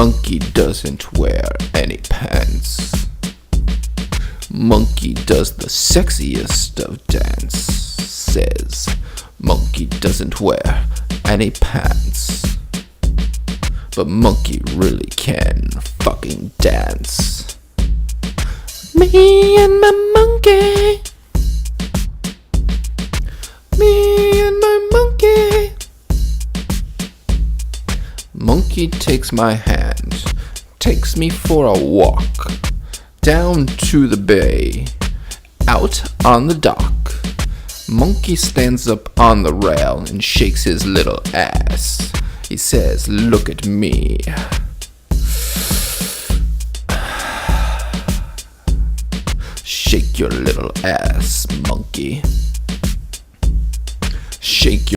Monkey doesn't wear any pants. Monkey does the sexiest of dances. Monkey doesn't wear any pants. But monkey really can fucking dance. Me and my monkey. Me and my monkey. Monkey takes my hand, takes me for a walk, down to the bay, out on the dock. Monkey stands up on the rail and shakes his little ass. He says, "Look at me." Shake your little ass, monkey. Shake your